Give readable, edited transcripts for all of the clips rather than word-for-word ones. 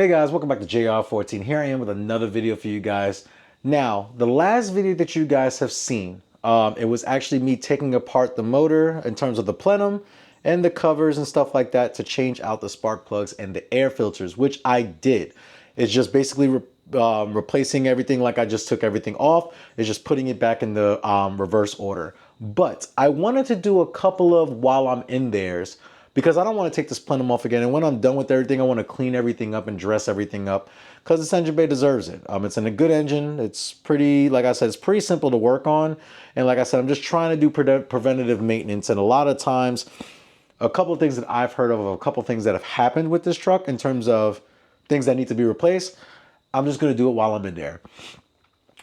Hey guys, welcome back to JR14. Here I am with another video for you guys. Now, the last video that you guys have seen, it was actually me taking apart the motor in terms of the plenum and the covers and stuff like that to change out the spark plugs and the air filters, which I did. It's just basically replacing everything like I just took everything off. It's just putting it back in the reverse order. But I wanted to do a couple of while I'm in theirs, because I don't want to take this plenum off again. And when I'm done with everything, I want to clean everything up and dress everything up because this engine bay deserves it. It's in a good engine. It's pretty, like I said, it's pretty simple to work on. And like I said, I'm just trying to do preventative maintenance. And a lot of times, a couple of things that I've heard of, a couple of things that have happened with this truck in terms of things that need to be replaced, I'm just going to do it while I'm in there.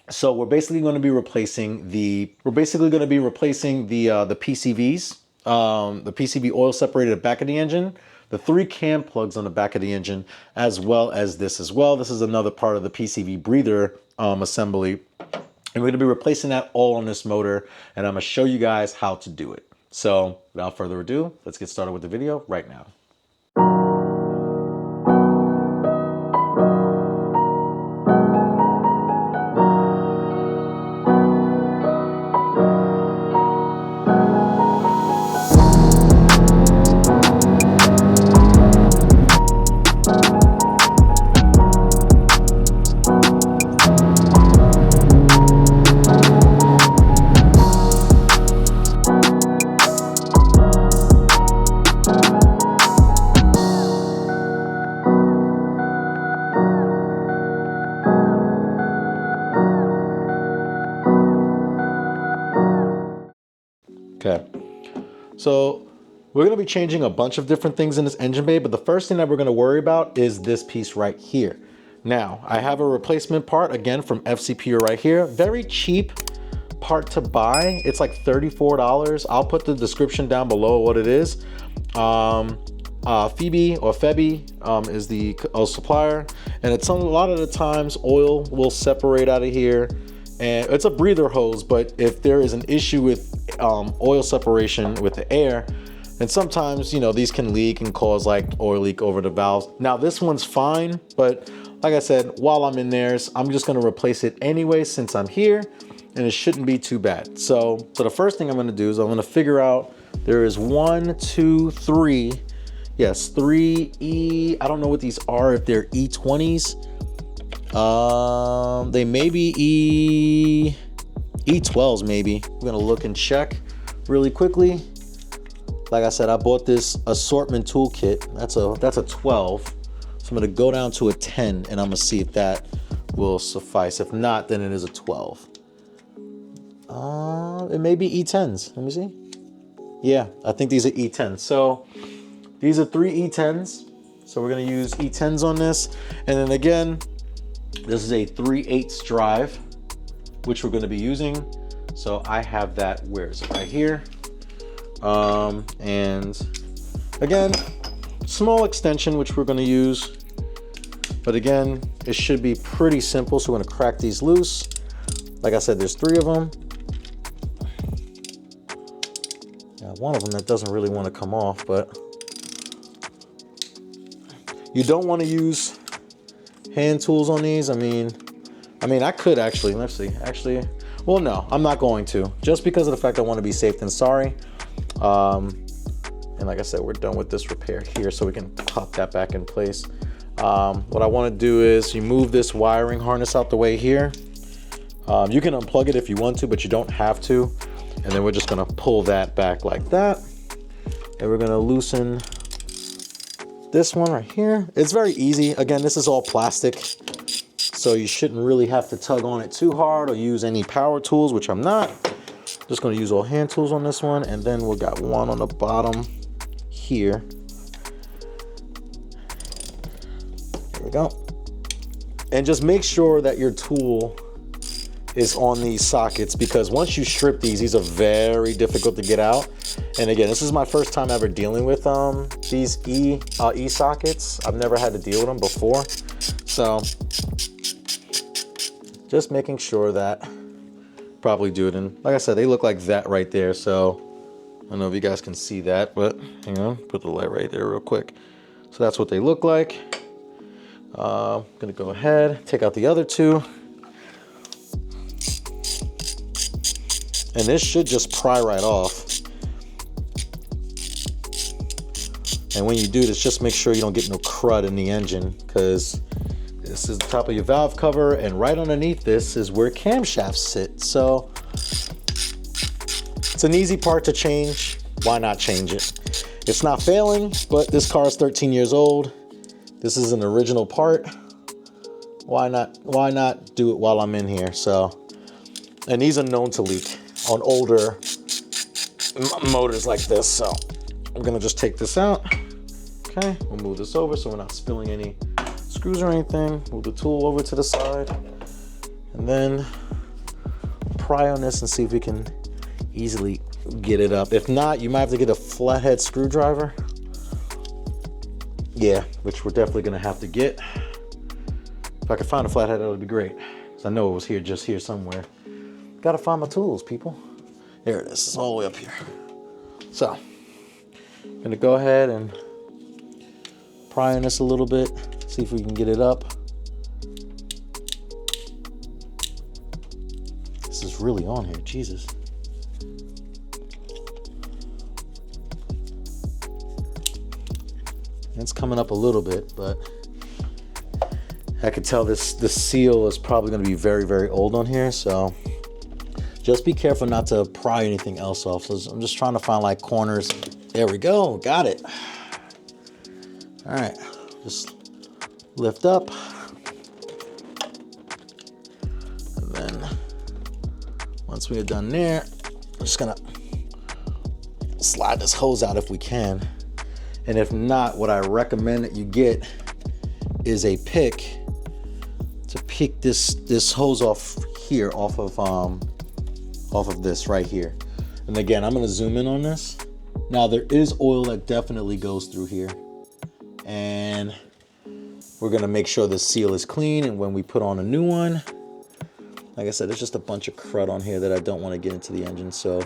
So we're basically going to be replacing the PCVs. The PCV oil separator at the back of the engine, the 3 cam plugs on the back of the engine, as well as this as well. This is another part of the PCV breather assembly. And we're going to be replacing that all on this motor, and I'm going to show you guys how to do it. So without further ado, let's get started with the video right now. Okay, so we're going to be changing a bunch of different things in this engine bay, but the first thing that we're going to worry about is this piece right here. Now, I have a replacement part, again, from FCP Euro right here. Very cheap part to buy. It's like $34. I'll put the description down below what it is. Phoebe or Febby is the supplier, and it's a lot of the times oil will separate out of here. And it's a breather hose, but if there is an issue with oil separation with the air, and sometimes, you know, these can leak and cause like oil leak over the valves. Now this one's fine, but like I said, while I'm in theirs, I'm just going to replace it anyway since I'm here, and it shouldn't be too bad. So the first thing I'm going to do is I'm going to figure out, there is 1, 2, 3, yes, 3 I don't know what these are, if they're E20s. They may be E12s maybe. I'm gonna look and check really quickly. Like I said, I bought this assortment toolkit. That's a 12. So I'm gonna go down to a 10 and I'm gonna see if that will suffice. If not, then it is a 12. It may be E10s. Let me see. Yeah, I think these are E10s. So these are 3 E10s. So we're gonna use E10s on this. And then again, this is a 3/8 drive, which we're going to be using. So I have that, where is it? Right here. And again, small extension, which we're going to use. But again, it should be pretty simple. So we're going to crack these loose. Like I said, there's 3 of them. Yeah, one of them that doesn't really want to come off, but you don't want to use hand tools on these. I mean, I could actually, let's see, well, no, I'm not going to, just because of the fact I want to be safe than sorry. And like I said, we're done with this repair here, so we can pop that back in place. What I want to do is you move this wiring harness out the way here. You can unplug it if you want to, but you don't have to. And then we're just going to pull that back like that. And we're going to loosen this one right here. It's very easy. Again, this is all plastic, so you shouldn't really have to tug on it too hard or use any power tools, which I'm not. Just going to use all hand tools on this one, and then we got one on the bottom here. There we go. And just make sure that your tool is on these sockets, because once you strip these are very difficult to get out. And again, this is my first time ever dealing with these E sockets. I've never had to deal with them before. So just making sure that probably do it. And like I said, they look like that right there. So I don't know if you guys can see that, but hang on, put the light right there real quick. So that's what they look like. I'm gonna go ahead, take out the other two. And this should just pry right off. And when you do this, just make sure you don't get no crud in the engine, because this is the top of your valve cover, and right underneath this is where camshafts sit. So it's an easy part to change. Why not change it? It's not failing, but this car is 13 years old. This is an original part. Why not do it while I'm in here? So, and these are known to leak on older motors like this. So I'm gonna just take this out. Okay, we'll move this over so we're not spilling any screws or anything. Move the tool over to the side, and then pry on this and see if we can easily get it up. If not, you might have to get a flathead screwdriver. Yeah, which we're definitely gonna have to get. If I could find a flathead, that would be great, because I know it was here, just here somewhere. Gotta find my tools, people. There it is, it's all the way up here. So, I'm gonna go ahead and pry on this a little bit, see if we can get it up. This is really on here, Jesus. It's coming up a little bit, but I could tell this seal is probably going to be very, very old on here. So just be careful not to pry anything else off. So I'm just trying to find like corners. There we go. Got it. All right. Just lift up. And then once we are done there, I'm just going to slide this hose out if we can. And if not, what I recommend that you get is a pick to pick this hose off here, off of this right here. And again, I'm gonna zoom in on this. Now there is oil that definitely goes through here, and we're gonna make sure the seal is clean. And when we put on a new one, like I said, there's just a bunch of crud on here that I don't want to get into the engine. So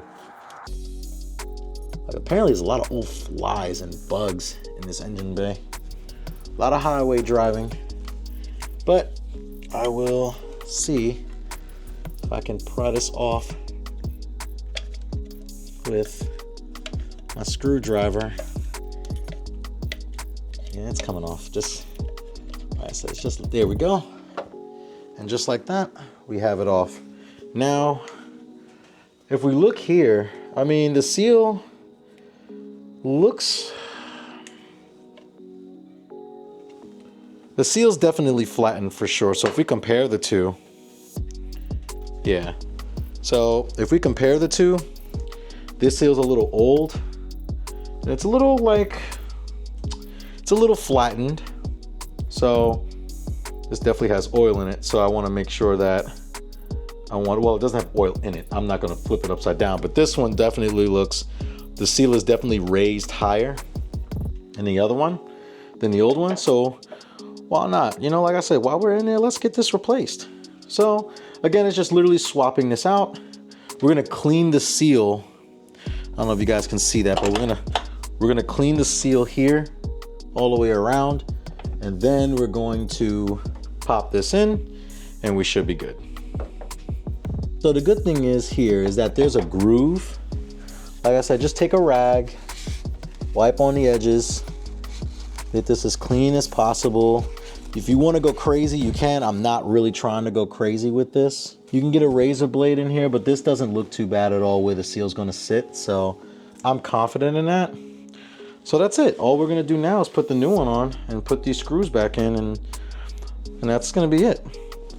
like, apparently there's a lot of old flies and bugs in this engine bay. A lot of highway driving, but I will see if I can pry this off with my screwdriver. Yeah, it's coming off. Just, all right, so it's just, there we go. And just like that, we have it off. Now, if we look here, I mean, the seal looks, the seal's definitely flattened for sure. So if we compare the two, yeah. So if we compare the two, this seal's a little old. And it's a little like, it's a little flattened. So this definitely has oil in it. So I want to make sure that well, it doesn't have oil in it. I'm not going to flip it upside down, but this one definitely looks, the seal is definitely raised higher in the other one than the old one. So why not? You know, like I said, while we're in there, let's get this replaced. So again, it's just literally swapping this out. We're gonna clean the seal. I don't know if you guys can see that, but we're gonna clean the seal here all the way around, and then we're going to pop this in, and we should be good. So the good thing is here is that there's a groove. Like I said, just take a rag, wipe on the edges, get this as clean as possible. If you want to go crazy, you can. I'm not really trying to go crazy with this. You can get a razor blade in here, but this doesn't look too bad at all where the seal's going to sit. So I'm confident in that. So that's it. All we're going to do now is put the new one on and put these screws back in, and that's going to be it.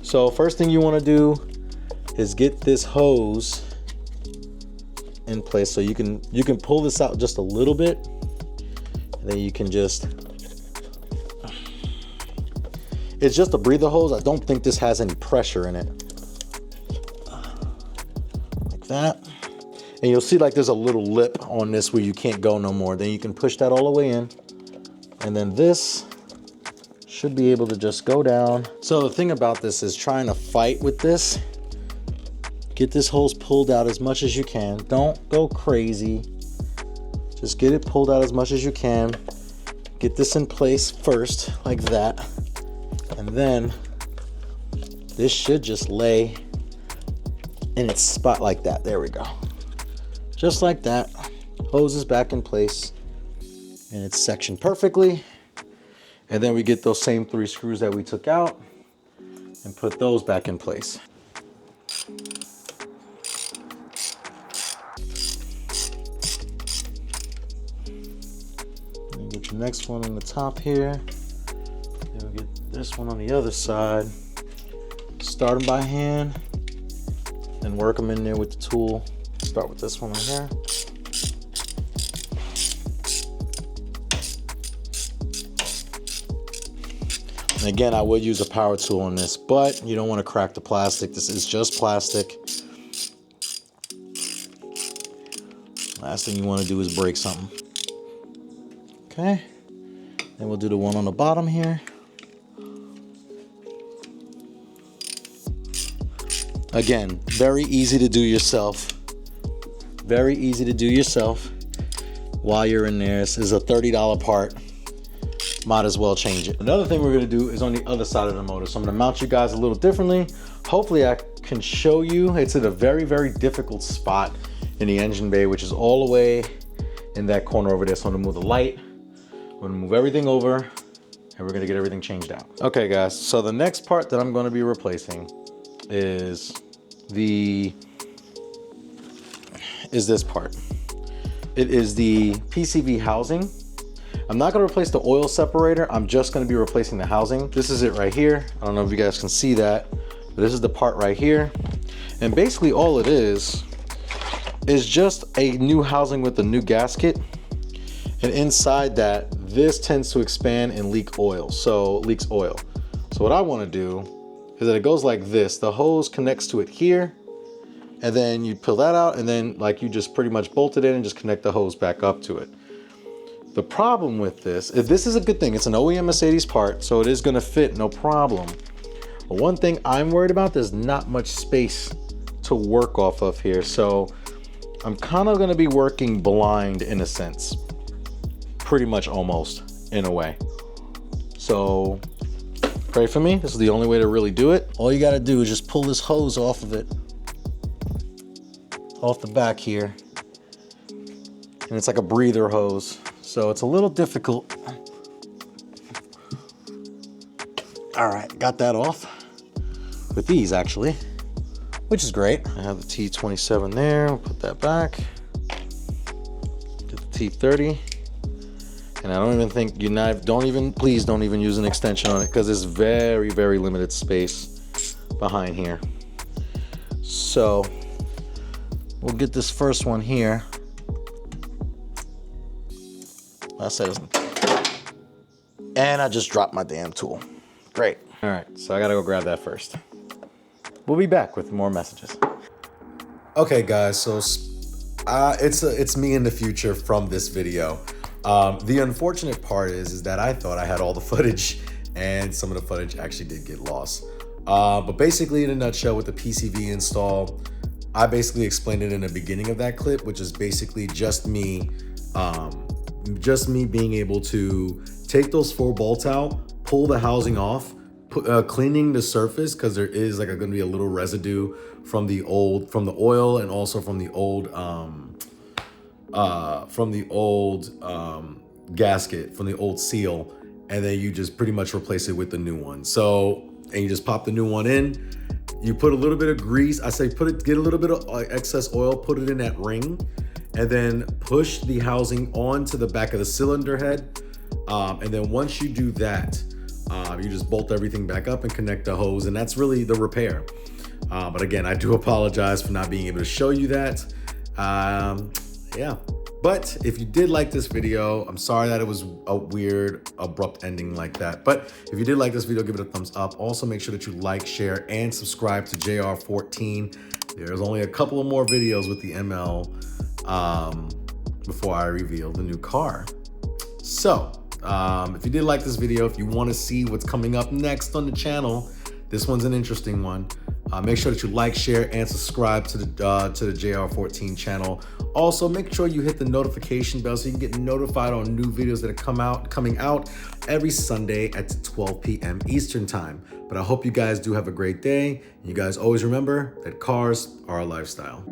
So first thing you want to do is get this hose in place. So you can pull this out just a little bit, and then you can just, it's just a breather hose. I don't think this has any pressure in it. Like that. And you'll see like there's a little lip on this where you can't go no more. Then you can push that all the way in, and then this should be able to just go down. So the thing about this is trying to fight with this. Get this hose pulled out as much as you can. Don't go crazy. Just get it pulled out as much as you can. Get this in place first, like that. And then this should just lay in its spot like that. There we go. Just like that. Hose is back in place and it's sectioned perfectly. And then we get those same 3 screws that we took out and put those back in place. And get your next one on the top here. Then we get this one on the other side. Start them by hand and work them in there with the tool. Start with this one right here. And again, I would use a power tool on this, but you don't want to crack the plastic. This is just plastic. Last thing you want to do is break something. Okay. Then we'll do the one on the bottom here. Again, very easy to do yourself. Very easy to do yourself while you're in there. This is a $30 part. Might as well change it. Another thing we're gonna do is on the other side of the motor. So I'm gonna mount you guys a little differently. Hopefully I can show you. It's at a very, very difficult spot in the engine bay, which is all the way in that corner over there. So I'm gonna move the light. I'm gonna move everything over and we're gonna get everything changed out. Okay guys, so the next part that I'm gonna be replacing is this part. It is the PCV housing. I'm not gonna replace the oil separator. I'm just gonna be replacing the housing. This is it right here. I don't know if you guys can see that, but this is the part right here. And basically all it is just a new housing with a new gasket. And inside that, this tends to expand and leak oil. So it leaks oil. So what I wanna do is that it goes like this. The hose connects to it here, and then you pull that out, and then like you just pretty much bolt it in and just connect the hose back up to it. The problem with this is a good thing. It's an OEM Mercedes part, so it is gonna fit, no problem. But one thing I'm worried about, there's not much space to work off of here. So I'm kind of gonna be working blind in a sense. Pretty much almost, in a way. So pray for me. This is the only way to really do it. All you gotta do is just pull this hose off of it, off the back here. And it's like a breather hose. So it's a little difficult. All right, got that off with these actually, which is great. I have the T27 there, I'll put that back. Get the T30. And I don't even think please don't even use an extension on it because there's very, very limited space behind here. So we'll get this first one here. And I just dropped my damn tool. Great. All right, so I gotta go grab that first. We'll be back with more messages. Okay guys, so it's me in the future from this video. The unfortunate part is that I thought I had all the footage and some of the footage actually did get lost. But basically in a nutshell with the PCV install, I basically explained it in the beginning of that clip, which is basically just me being able to take those 4 bolts out, pull the housing off, cleaning the surface because there is like going to be a little residue from the oil and also from the old gasket, from the old seal, and then you just pretty much replace it with the new one. So, and you just pop the new one in. You put a little bit of grease. I say get a little bit of excess oil, put it in that ring, and then push the housing onto the back of the cylinder head. And then once you do that, you just bolt everything back up and connect the hose, and that's really the repair. But again, I do apologize for not being able to show you that. Yeah. But if you did like this video, I'm sorry that it was a weird, abrupt ending like that. But if you did like this video, give it a thumbs up. Also, make sure that you like, share, and subscribe to JR14. There's only a couple of more videos with the ML before I reveal the new car. So, if you did like this video, if you want to see what's coming up next on the channel, this one's an interesting one. Make sure that you like, share, and subscribe to the JR14 channel. Also, make sure you hit the notification bell so you can get notified on new videos that are coming out every Sunday at 12 p.m. Eastern time. But I hope you guys do have a great day. You guys always remember that cars are a lifestyle.